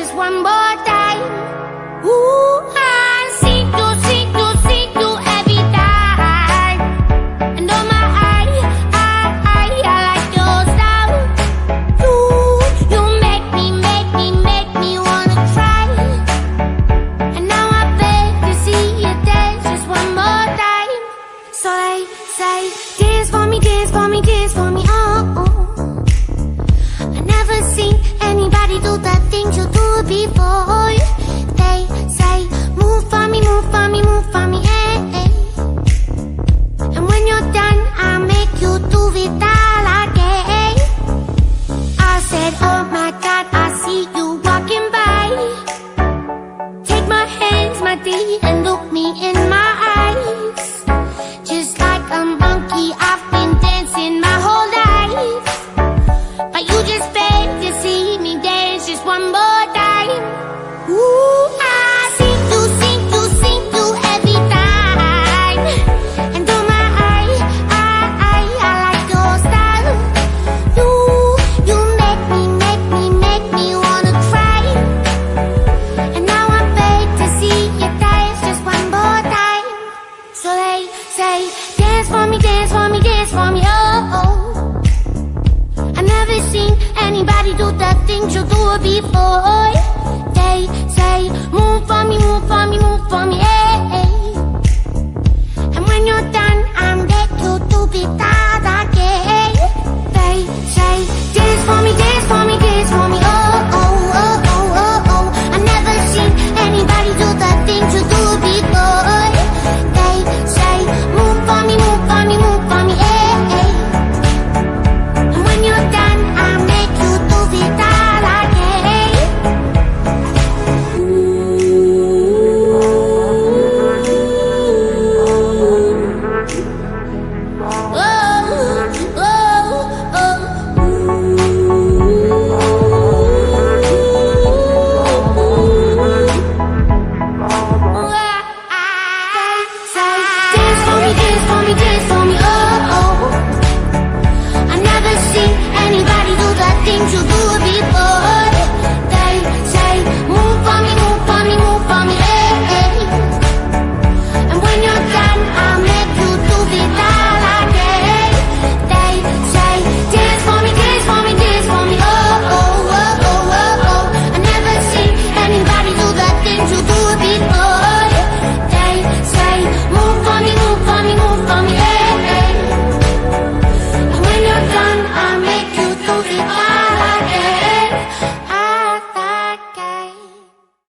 just one more time. Ooh, I see you every time. And oh my, I like your style. You make me wanna try. And now I beg to see you dance just one more time. So they say, dance for me, dance for me, dance for me, oh, oh. I never seen anybody do the things you do before. They say, move for me, move for me, move for me, eh, eh. And when you're done, I'll make you do it all again. I said, oh my God, I see you walking by. Take my hands, my dear, and look me in my eyes. Just like a monkey, I've been dancing my whole life. But you just beg to see me dance just one more time. Ooh, I see you every time. And oh my, I like your style. You make me wanna cry. And now I beg to see you dance just one more time. So they say, dance for me, dance for me, dance for me, oh, oh. I never seen anybody do the things you do before. They say, move for me, move for me, move for me, eh, eh. And when you're done, I'll make you do it all again. They say, dance for me, dance for me, dance for me, oh, oh, oh, oh, oh, oh. I never seen anybody do the things you do before. They say, move for me, move for me, move for me, eh, eh. And when you're done, I'll make you do it all again. Oh, oh, say, dance for me, dance for me, dance for me, oh, oh. I never seen anybody do the things you do before.